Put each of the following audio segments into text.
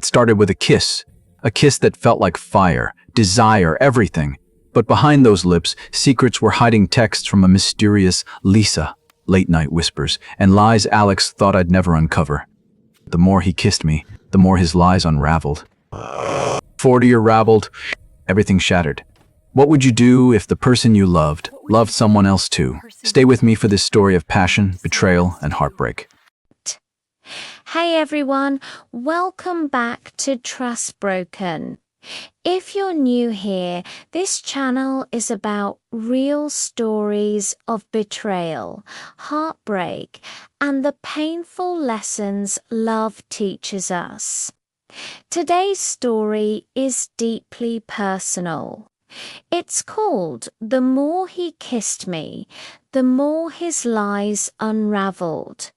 It started with a kiss that felt like fire, desire, everything. But behind those lips, secrets were hiding texts from a mysterious Lisa, late-night whispers, and lies Alex thought I'd never uncover. The more he kissed me, the more his lies unraveled. 40 unraveled, everything shattered. What would you do if the person you loved someone else too? Stay with me for this story of passion, betrayal, and heartbreak. Hey everyone, welcome back to Trust Broken. If you're new here, this channel is about real stories of betrayal, heartbreak, and the painful lessons love teaches us. Today's story is deeply personal. It's called The More He Kissed Me, the More His Lies Unraveled.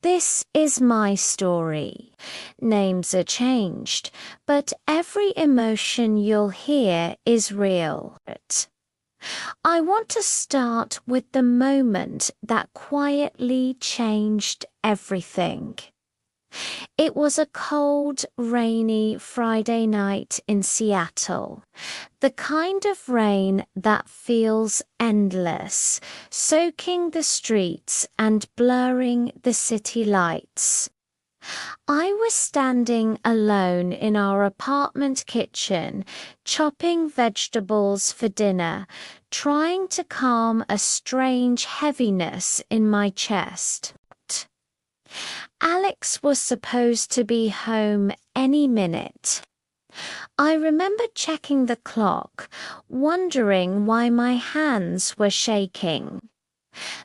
This is my story. Names are changed, but every emotion you'll hear is real. I want to start with the moment that quietly changed everything. It was a cold, rainy Friday night in Seattle. The kind of rain that feels endless, soaking the streets and blurring the city lights. I was standing alone in our apartment kitchen, chopping vegetables for dinner, trying to calm a strange heaviness in my chest. Alex was supposed to be home any minute. I remember checking the clock, wondering why my hands were shaking.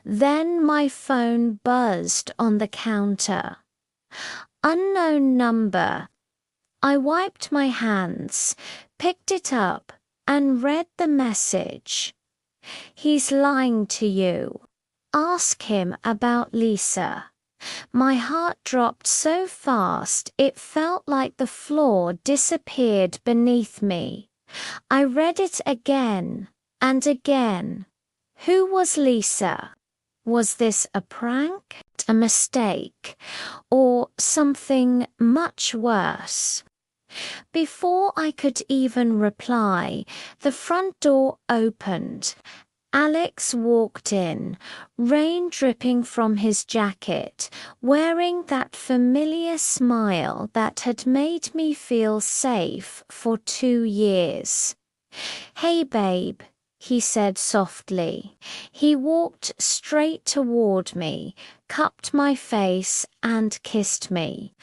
Then my phone buzzed on the counter. Unknown number. I wiped my hands, picked it up, and read the message. "He's lying to you. Ask him about Lisa." My heart dropped so fast it felt like the floor disappeared beneath me. I read it again and again. Who was Lisa? Was this a prank, a mistake, or something much worse? Before I could even reply, the front door opened. Alex walked in, rain dripping from his jacket, wearing that familiar smile that had made me feel safe for 2 years. "Hey babe," he said softly. He walked straight toward me, cupped my face, and kissed me.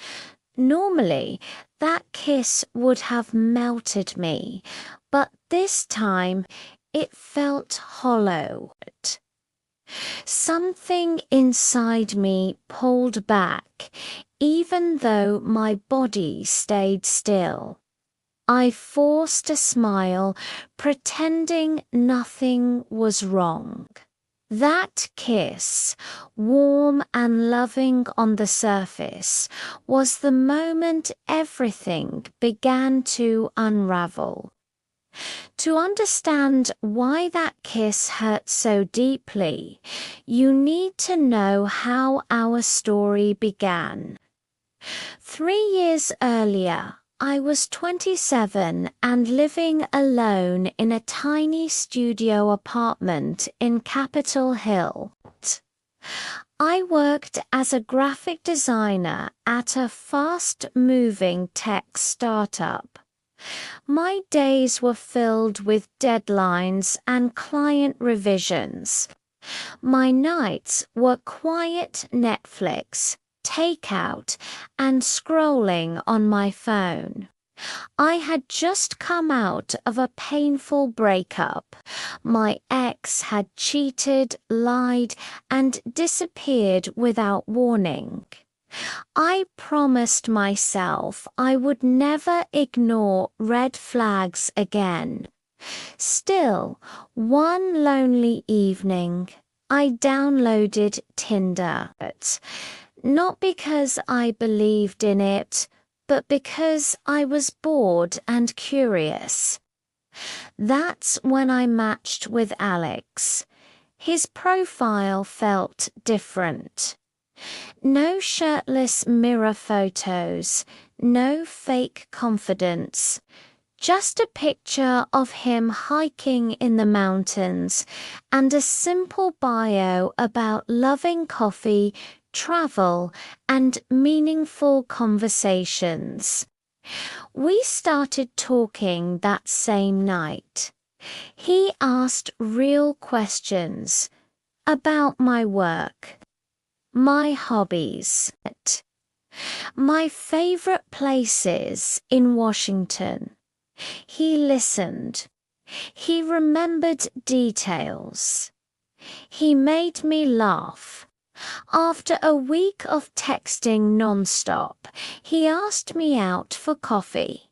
Normally, that kiss would have melted me, but this time it felt hollow. Something inside me pulled back, even though my body stayed still. I forced a smile, pretending nothing was wrong. That kiss, warm and loving on the surface, was the moment everything began to unravel. To understand why that kiss hurt so deeply, you need to know how our story began. 3 years earlier, I was 27 and living alone in a tiny studio apartment in Capitol Hill. I worked as a graphic designer at a fast-moving tech startup. My days were filled with deadlines and client revisions. My nights were quiet Netflix, takeout, and scrolling on my phone. I had just come out of a painful breakup. My ex had cheated, lied, and disappeared without warning. I promised myself I would never ignore red flags again. Still, one lonely evening, I downloaded Tinder. Not because I believed in it, but because I was bored and curious. That's when I matched with Alex. His profile felt different. No shirtless mirror photos, No fake confidence. Just a picture of him hiking in the mountains and a simple bio about loving coffee, travel, and meaningful conversations. We started talking that same night. He asked real questions about my work, my hobbies, my favorite places in Washington. He listened. He remembered details. He made me laugh. After a week of texting nonstop, he asked me out for coffee.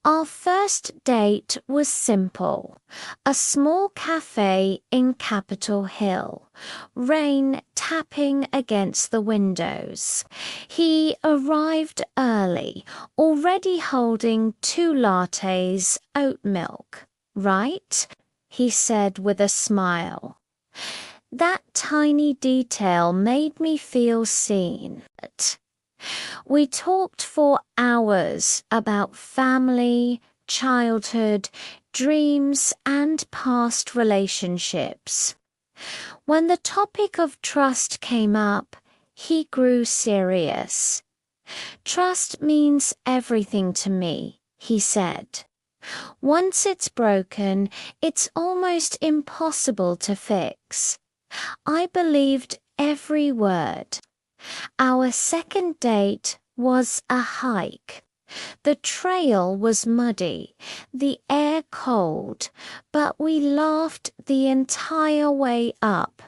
Our first date was simple. A small cafe in Capitol Hill, rain tapping against the windows. He arrived early, already holding 2 lattes, oat milk. Right? He said with a smile. That tiny detail made me feel seen. We talked for hours about family, childhood, dreams, and past relationships. When the topic of trust came up, he grew serious. Trust means everything to me, he said. Once it's broken, it's almost impossible to fix. I believed every word. Our second date was a hike. The trail was muddy, the air cold, but we laughed the entire way up.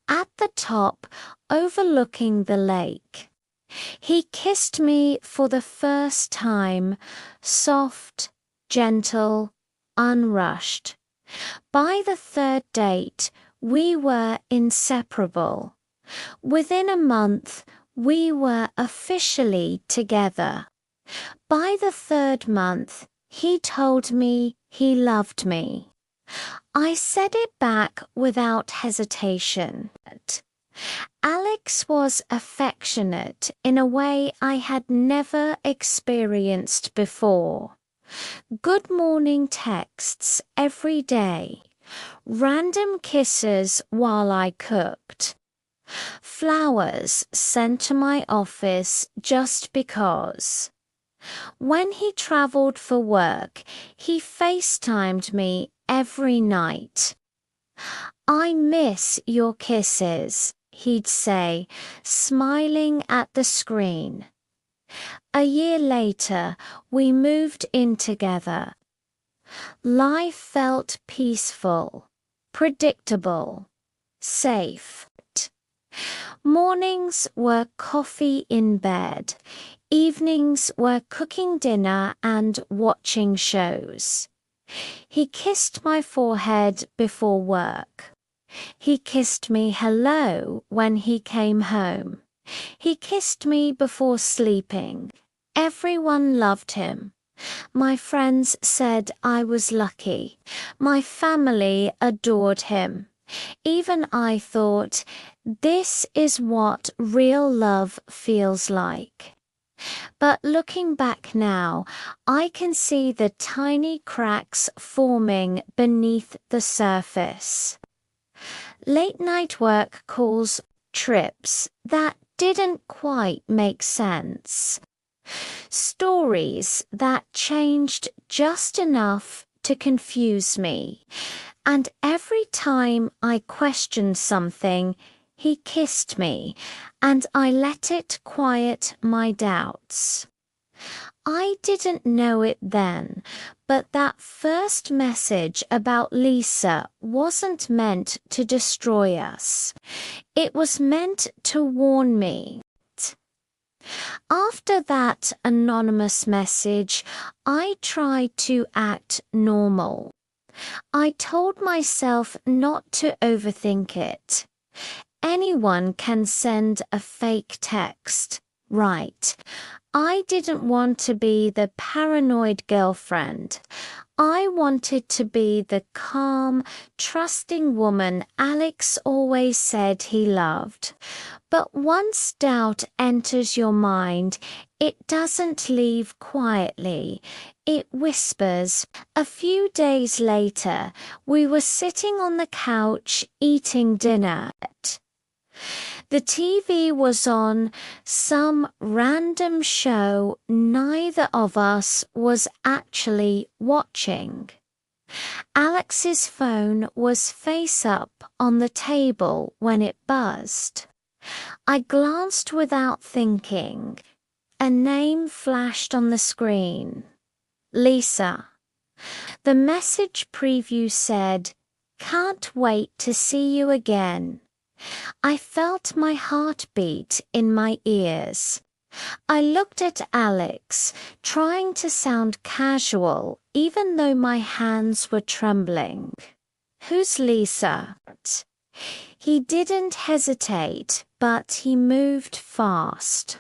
At the top, overlooking the lake. He kissed me for the first time, soft, gentle, unrushed. By the third date, we were inseparable. Within a month, we were officially together. By the third month, he told me he loved me. I said it back without hesitation. Alex was affectionate in a way I had never experienced before. Good morning texts every day. Random kisses while I cooked. Flowers sent to my office just because. When he traveled for work, he FaceTimed me every night. I miss your kisses, he'd say, smiling at the screen. A year later, we moved in together. Life felt peaceful, predictable, safe. Mornings were coffee in bed. Evenings were cooking dinner and watching shows. He kissed my forehead before work. He kissed me hello when he came home. He kissed me before sleeping. Everyone loved him. My friends said I was lucky. My family adored him. Even I thought, this is what real love feels like. But looking back now, I can see the tiny cracks forming beneath the surface. Late night work calls, trips that didn't quite make sense. Stories that changed just enough to confuse me. And every time I questioned something, he kissed me, and I let it quiet my doubts. I didn't know it then, but that first message about Lisa wasn't meant to destroy us. It was meant to warn me. After that anonymous message, I tried to act normal. I told myself not to overthink it. Anyone can send a fake text, right? I didn't want to be the paranoid girlfriend. I wanted to be the calm, trusting woman Alex always said he loved. But once doubt enters your mind, it doesn't leave quietly. It whispers. A few days later, we were sitting on the couch eating dinner. The TV was on some random show neither of us was actually watching. Alex's phone was face up on the table when it buzzed. I glanced without thinking. A name flashed on the screen. Lisa. The message preview said, "Can't wait to see you again." I felt my heartbeat in my ears. I looked at Alex, trying to sound casual, even though my hands were trembling. "Who's Lisa?" He didn't hesitate, but he moved fast.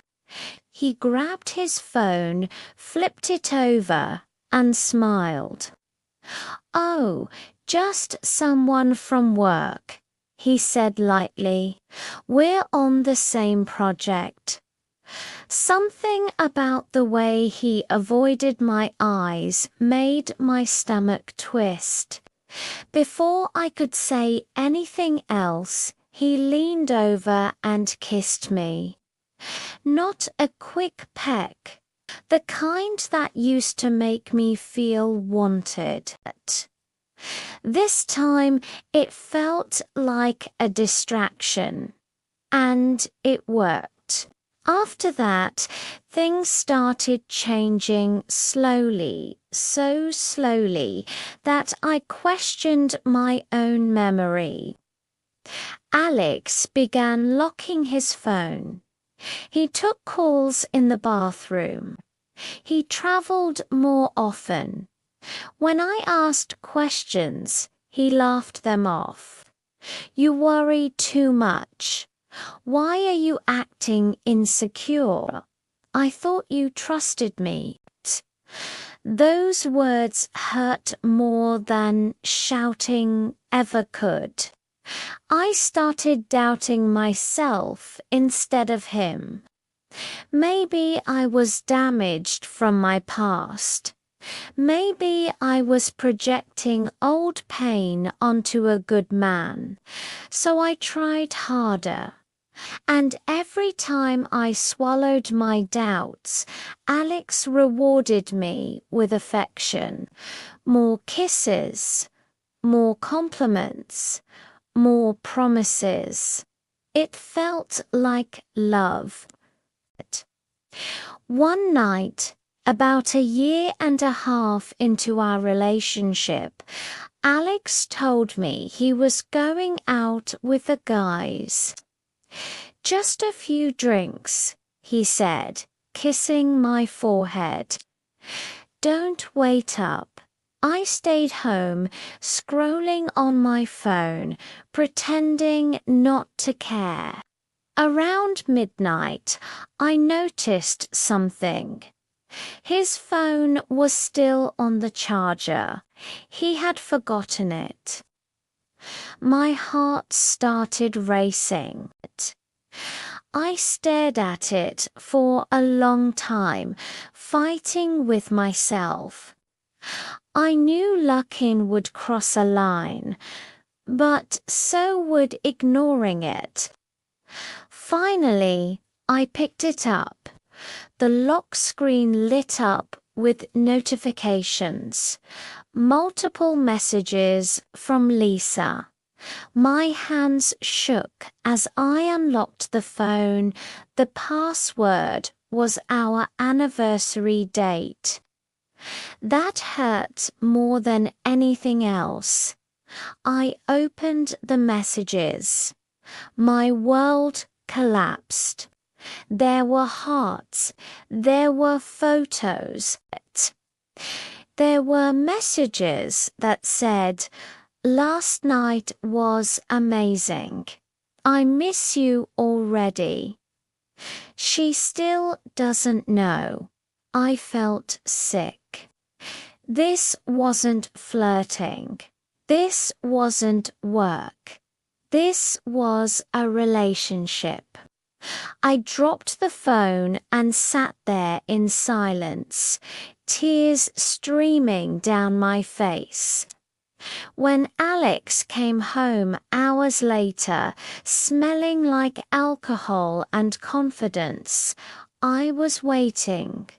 He grabbed his phone, flipped it over, and smiled. "Oh, just someone from work," he said lightly. "We're on the same project." Something about the way he avoided my eyes made my stomach twist. Before I could say anything else, he leaned over and kissed me. Not a quick peck, the kind that used to make me feel wanted. This time it felt like a distraction, and it worked. After that, things started changing slowly, so slowly that I questioned my own memory. Alex began locking his phone. He took calls in the bathroom. He traveled more often. When I asked questions, he laughed them off. "You worry too much. Why are you acting insecure? I thought you trusted me." Those words hurt more than shouting ever could. I started doubting myself instead of him. Maybe I was damaged from my past. Maybe I was projecting old pain onto a good man. So I tried harder. And every time I swallowed my doubts, Alex rewarded me with affection. More kisses, more compliments, more promises. It felt like love. One night, about 1.5 years into our relationship, Alex told me he was going out with the guys. "Just a few drinks," he said, kissing my forehead. "Don't wait up." I stayed home, scrolling on my phone, pretending not to care. Around midnight, I noticed something. His phone was still on the charger. He had forgotten it. My heart started racing. I stared at it for a long time, fighting with myself. I knew Luckin would cross a line, but so would ignoring it. Finally, I picked it up. The lock screen lit up with notifications. Multiple messages from Lisa. My hands shook as I unlocked the phone. The password was our anniversary date. That hurt more than anything else. I opened the messages. My world collapsed. There were hearts. There were photos. There were messages that said, "Last night was amazing. I miss you already." She still doesn't know. I felt sick. This wasn't flirting. This wasn't work. This was a relationship. I dropped the phone and sat there in silence, tears streaming down my face. When Alex came home hours later, smelling like alcohol and confidence, I was waiting.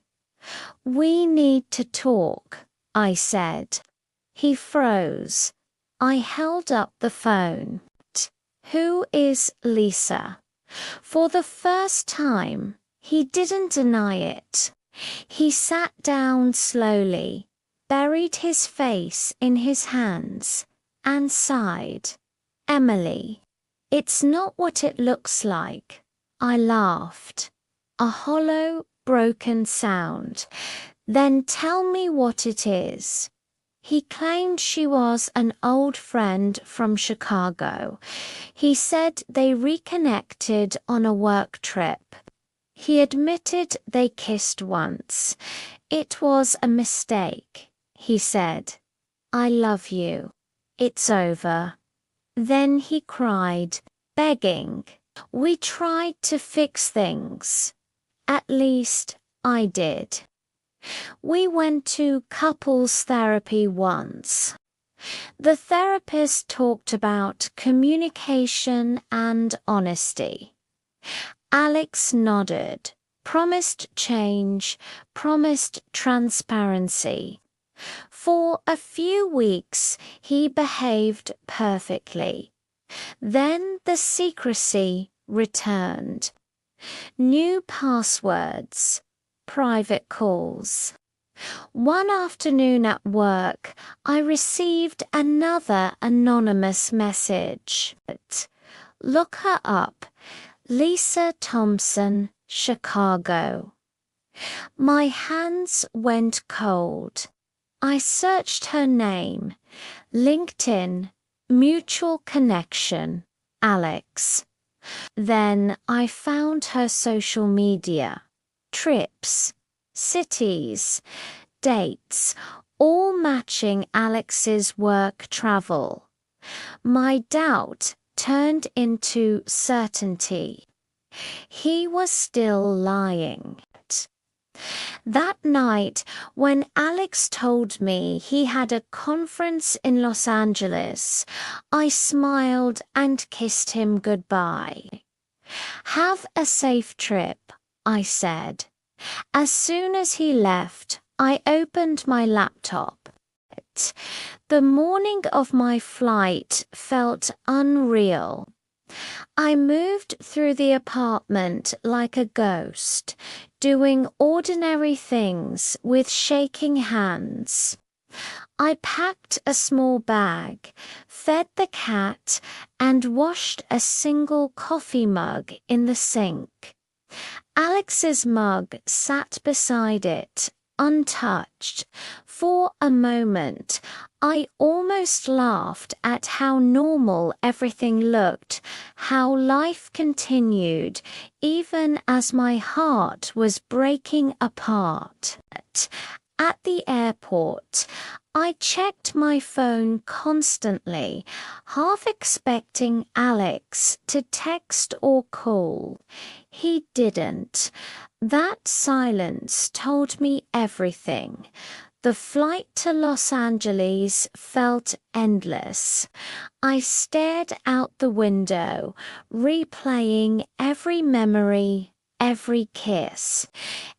"We need to talk," I said. He froze. I held up the phone. "Who is Lisa?" For the first time, he didn't deny it. He sat down slowly, buried his face in his hands, and sighed. "Emily, it's not what it looks like." I laughed. A hollow, broken sound. "Then tell me what it is." He claimed she was an old friend from Chicago. He said they reconnected on a work trip. He admitted they kissed once. "It was a mistake," he said. "I love you. It's over." Then he cried, begging. We tried to fix things. At least, I did. We went to couples therapy once. The therapist talked about communication and honesty. Alex nodded, promised change, promised transparency. For a few weeks, he behaved perfectly. Then the secrecy returned. New passwords, private calls. One afternoon at work, I received another anonymous message. "Look her up. Lisa Thompson, Chicago." My hands went cold. I searched her name. LinkedIn, mutual connection, Alex. Then I found her social media. Trips, cities, dates, all matching Alex's work travel. My doubt turned into certainty. He was still lying. That night, when Alex told me he had a conference in Los Angeles, I smiled and kissed him goodbye. "Have a safe trip," I said. As soon as he left, I opened my laptop. The morning of my flight felt unreal. I moved through the apartment like a ghost, doing ordinary things with shaking hands. I packed a small bag, fed the cat, and washed a single coffee mug in the sink. Alex's mug sat beside it, untouched. For a moment, I almost laughed at how normal everything looked, how life continued, even as my heart was breaking apart. At the airport, I checked my phone constantly, half expecting Alex to text or call. He didn't. That silence told me everything. The flight to Los Angeles felt endless. I stared out the window, replaying every memory, every kiss.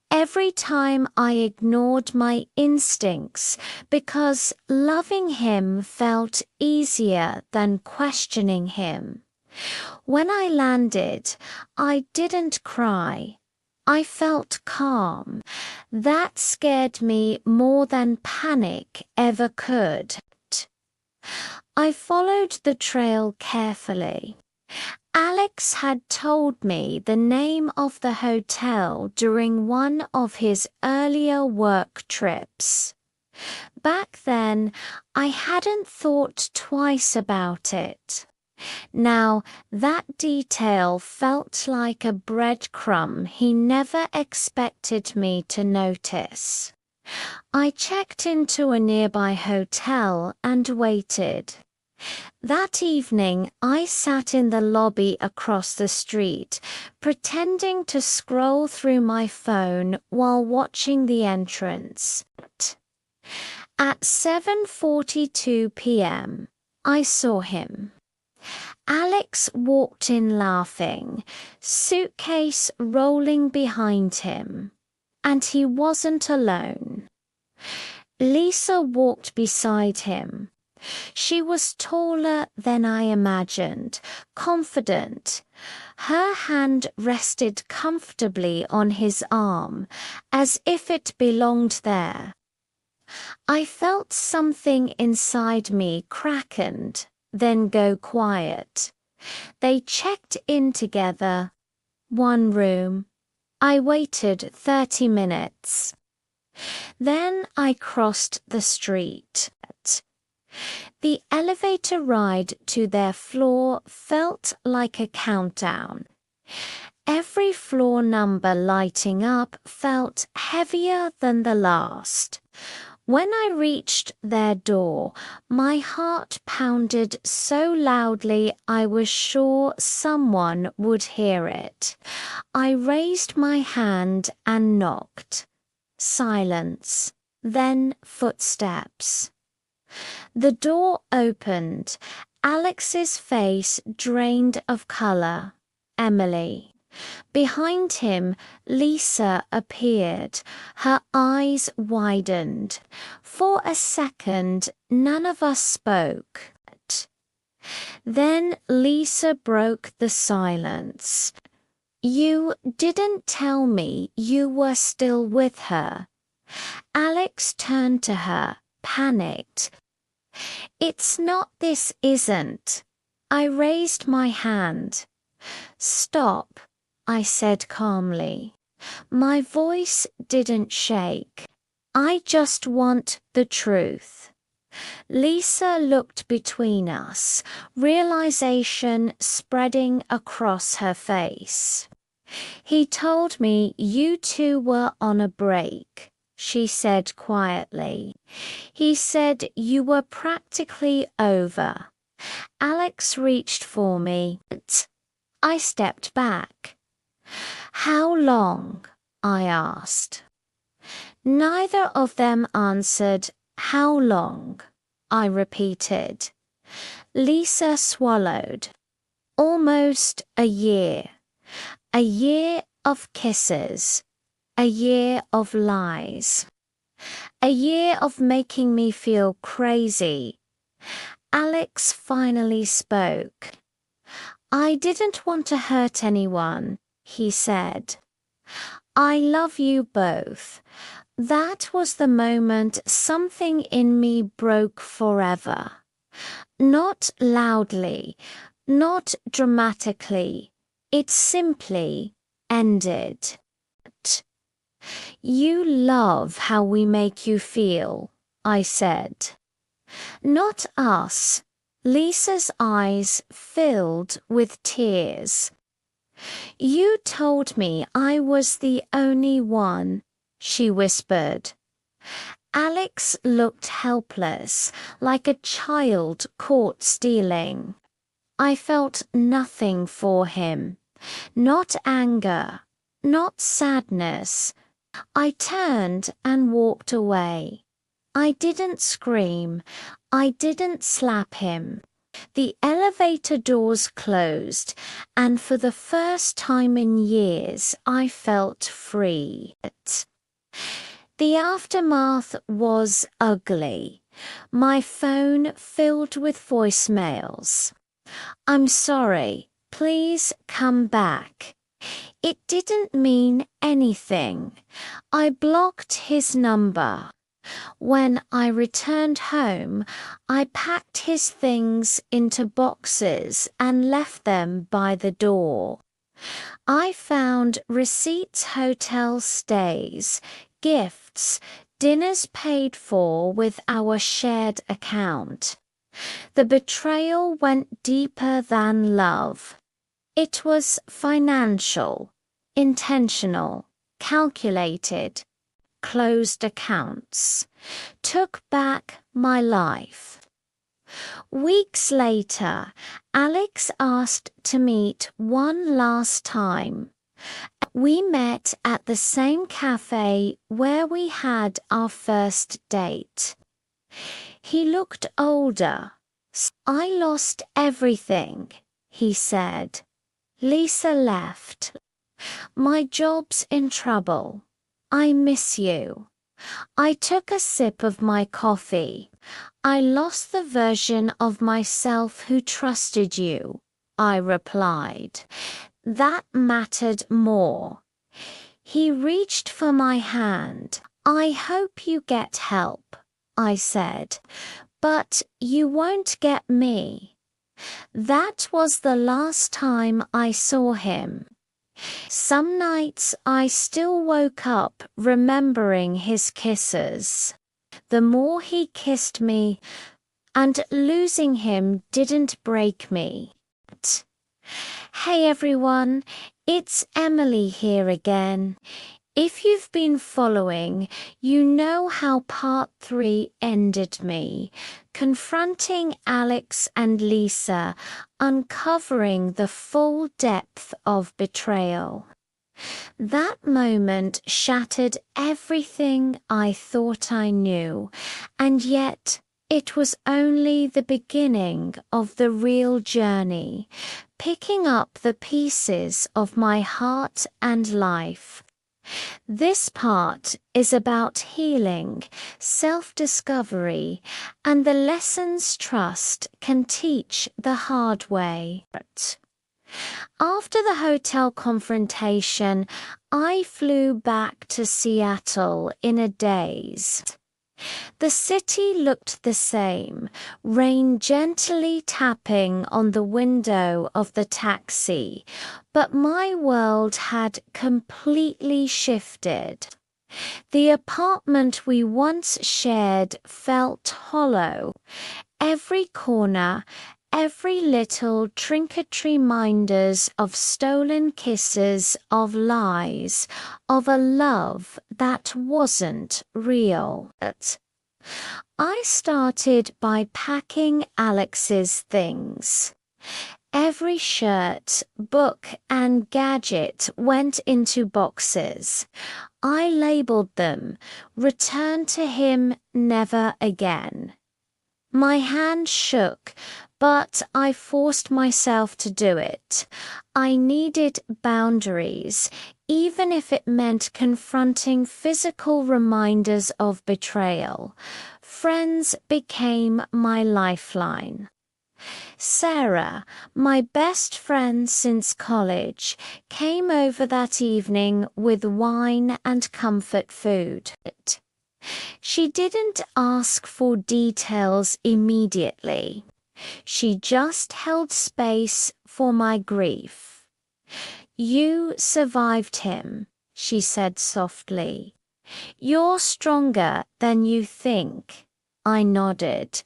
Every time I ignored my instincts because loving him felt easier than questioning him. When I landed, I didn't cry. I felt calm. That scared me more than panic ever could. I followed the trail carefully. Alex had told me the name of the hotel during one of his earlier work trips. Back then, I hadn't thought twice about it. Now, that detail felt like a breadcrumb he never expected me to notice. I checked into a nearby hotel and waited. That evening, I sat in the lobby across the street, pretending to scroll through my phone while watching the entrance. At 7:42 p.m., I saw him. Alex walked in laughing, suitcase rolling behind him. And he wasn't alone. Lisa walked beside him. She was taller than I imagined, confident. Her hand rested comfortably on his arm, as if it belonged there. I felt something inside me cracken, then go quiet. They checked in together. One room. I waited 30 minutes. Then I crossed the street. The elevator ride to their floor felt like a countdown. Every floor number lighting up felt heavier than the last. When I reached their door, my heart pounded so loudly I was sure someone would hear it. I raised my hand and knocked. Silence, then footsteps. The door opened. Alex's face drained of color. Emily. Behind him, Lisa appeared. Her eyes widened. For a second, none of us spoke. Then Lisa broke the silence. "You didn't tell me you were still with her." Alex turned to her, panicked. "It's not, this isn't." I raised my hand. "Stop," I said calmly. My voice didn't shake. "I just want the truth." Lisa looked between us, realization spreading across her face. "He told me you two were on a break," she said quietly. "He said you were practically over." Alex reached for me. I stepped back. "How long?" I asked. Neither of them answered. "How long?" I repeated. Lisa swallowed. "Almost a year. A year of kisses. A year of lies. A year of making me feel crazy." Alex finally spoke. "I didn't want to hurt anyone," he said. "I love you both." That was the moment something in me broke forever. Not loudly, not dramatically. It simply ended. "You love how we make you feel," I said. "Not us." Lisa's eyes filled with tears. "You told me I was the only one," she whispered. Alex looked helpless, like a child caught stealing. I felt nothing for him. Not anger, not sadness. I turned and walked away. I didn't scream. I didn't slap him. The elevator doors closed, and for the first time in years, I felt free. The aftermath was ugly. My phone filled with voicemails. "I'm sorry. Please come back." It didn't mean anything. I blocked his number. When I returned home, I packed his things into boxes and left them by the door. I found receipts, hotel stays, gifts, dinners paid for with our shared account. The betrayal went deeper than love. It was financial, intentional, calculated, closed accounts, took back my life. Weeks later, Alex asked to meet one last time. We met at the same cafe where we had our first date. He looked older. I lost everything, he said. Lisa left. My job's in trouble. I miss you. I took a sip of my coffee. I lost the version of myself who trusted you, I replied. That mattered more. He reached for my hand. I hope you get help, I said, but you won't get me. That was the last time I saw him. Some nights I still woke up remembering his kisses. The more he kissed me, and losing him didn't break me. Hey everyone, it's Emily here again. If you've been following, you know how part 3 ended me, confronting Alex and Lisa, uncovering the full depth of betrayal. That moment shattered everything I thought I knew, and yet it was only the beginning of the real journey, picking up the pieces of my heart and life. This part is about healing, self-discovery, and the lessons trust can teach the hard way. After the hotel confrontation, I flew back to Seattle in a daze. The city looked the same, rain gently tapping on the window of the taxi, but my world had completely shifted. The apartment we once shared felt hollow. Every corner, every little trinket reminders of stolen kisses, of lies, of a love that wasn't real. I started by packing Alex's things. Every shirt, book, and gadget went into boxes. I labeled them, "Return to him, never again." My hand shook, but I forced myself to do it. I needed boundaries, even if it meant confronting physical reminders of betrayal. Friends became my lifeline. Sarah, my best friend since college, came over that evening with wine and comfort food. She didn't ask for details immediately. She just held space for my grief. "You survived him," she said softly. "You're stronger than you think." I nodded,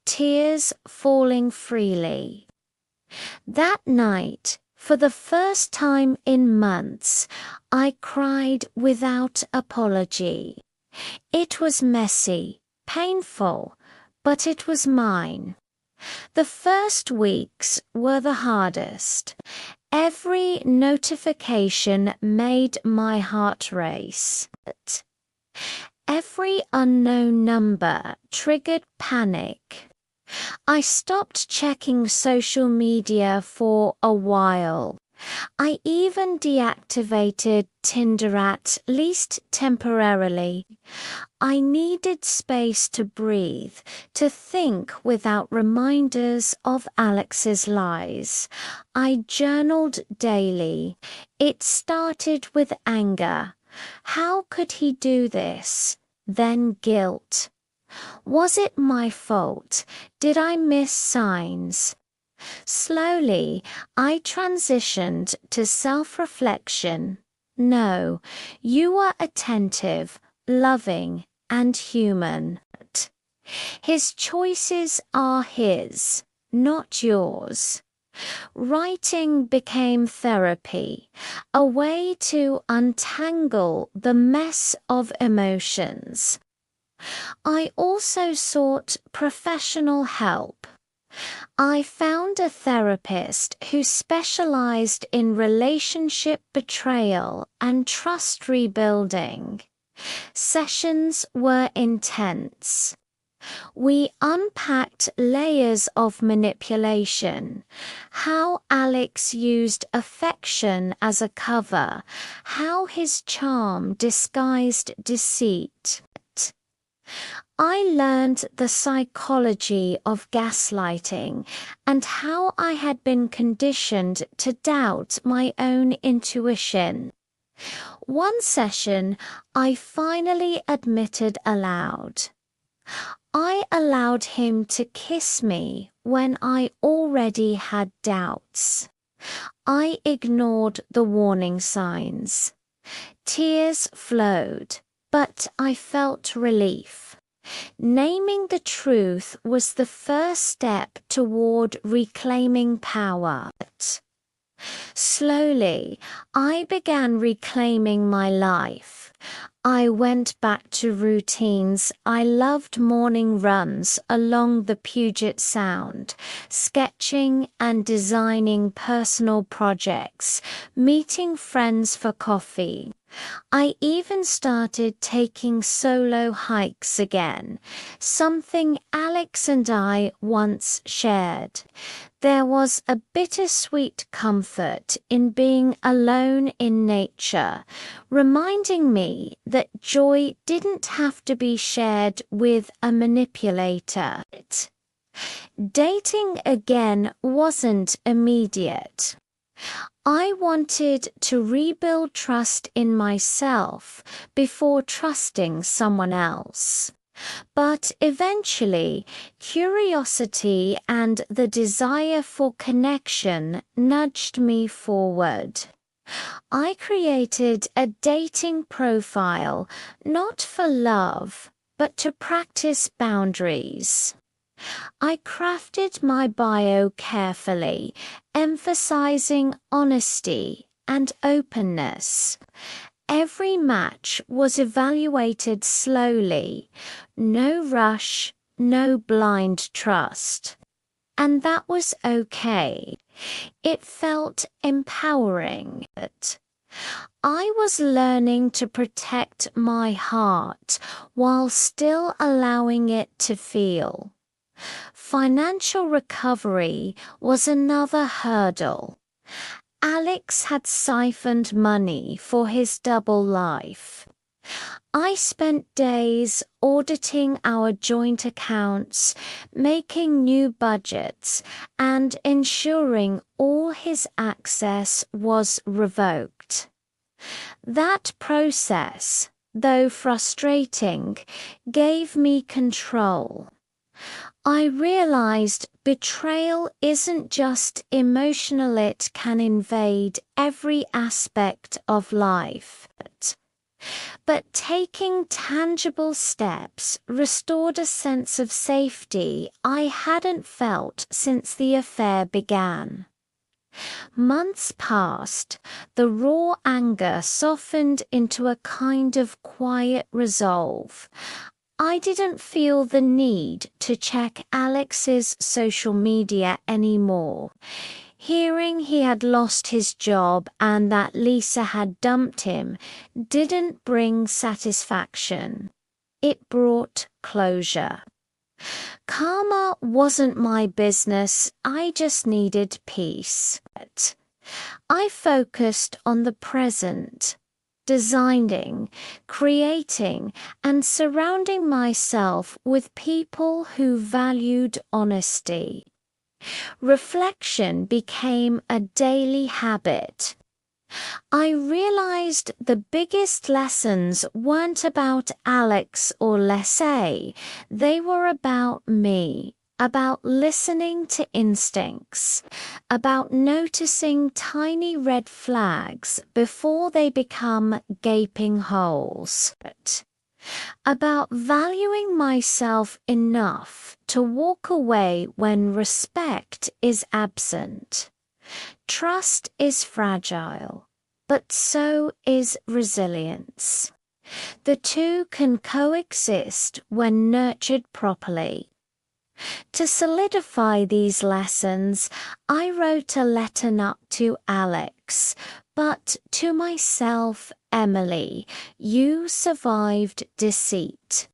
tears falling freely. That night, for the first time in months, I cried without apology. It was messy, painful, but it was mine. The first weeks were the hardest. Every notification made my heart race. Every unknown number triggered panic. I stopped checking social media for a while. I even deactivated Tinder, at least temporarily. I needed space to breathe, to think without reminders of Alex's lies. I journaled daily. It started with anger. How could he do this? Then guilt. Was it my fault? Did I miss signs? Slowly, I transitioned to self-reflection. No, you were attentive, loving, and human. His choices are his, not yours. Writing became therapy, a way to untangle the mess of emotions. I also sought professional help. I found a therapist who specialized in relationship betrayal and trust rebuilding. Sessions were intense. We unpacked layers of manipulation, how Alex used affection as a cover, how his charm disguised deceit. I learned the psychology of gaslighting and how I had been conditioned to doubt my own intuition. One session, I finally admitted aloud. I allowed him to kiss me when I already had doubts. I ignored the warning signs. Tears flowed, but I felt relief. Naming the truth was the first step toward reclaiming power. Slowly, I began reclaiming my life. I went back to routines. I loved morning runs along the Puget Sound, sketching and designing personal projects, meeting friends for coffee. I even started taking solo hikes again, something Alex and I once shared. There was a bittersweet comfort in being alone in nature, reminding me that joy didn't have to be shared with a manipulator. Dating again wasn't immediate. I wanted to rebuild trust in myself before trusting someone else. But eventually, curiosity and the desire for connection nudged me forward. I created a dating profile, not for love, but to practice boundaries. I crafted my bio carefully, emphasizing honesty and openness. Every match was evaluated slowly. No rush, no blind trust. And that was okay. It felt empowering. I was learning to protect my heart while still allowing it to feel. Financial recovery was another hurdle. Alex had siphoned money for his double life. I spent days auditing our joint accounts, making new budgets, and ensuring all his access was revoked. That process, though frustrating, gave me control. I realized betrayal isn't just emotional, it can invade every aspect of life. But taking tangible steps restored a sense of safety I hadn't felt since the affair began. Months passed, the raw anger softened into a kind of quiet resolve. I didn't feel the need to check Alex's social media anymore. Hearing he had lost his job and that Lisa had dumped him didn't bring satisfaction. It brought closure. Karma wasn't my business, I just needed peace. I focused on the present, designing, creating, and surrounding myself with people who valued honesty. Reflection became a daily habit. I realized the biggest lessons weren't about Alex or Leslie, they were about me, about listening to instincts, about noticing tiny red flags before they become gaping holes. about valuing myself enough to walk away when respect is absent. Trust is fragile, but so is resilience. The two can coexist when nurtured properly. To solidify these lessons, I wrote a letter not to Alex, but to myself, Emily. You survived deceit.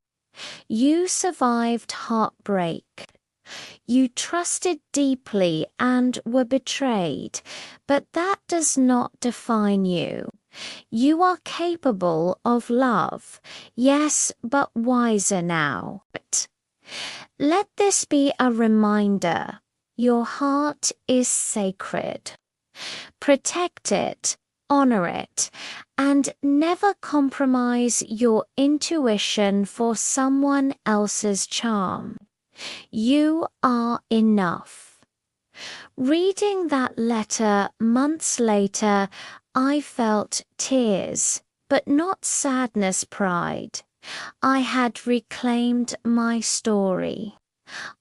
You survived heartbreak. You trusted deeply and were betrayed, but that does not define you. You are capable of love, yes, but wiser now. Let this be a reminder. Your heart is sacred. Protect it, honor it, and never compromise your intuition for someone else's charm. You are enough. Reading that letter months later, I felt tears, but not sadness, pride. I had reclaimed my story.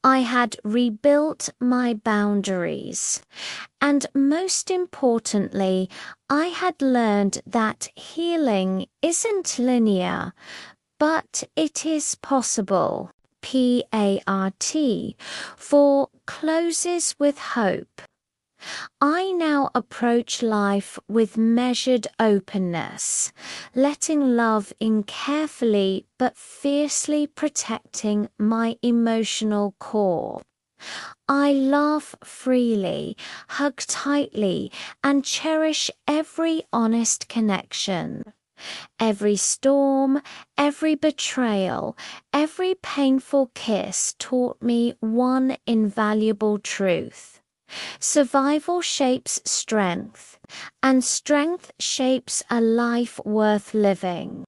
I had rebuilt my boundaries. And most importantly, I had learned that healing isn't linear, but it is possible. PART, for closes with hope. I now approach life with measured openness, letting love in carefully but fiercely protecting my emotional core. I laugh freely, hug tightly, and cherish every honest connection. Every storm, every betrayal, every painful kiss taught me one invaluable truth. Survival shapes strength, and strength shapes a life worth living.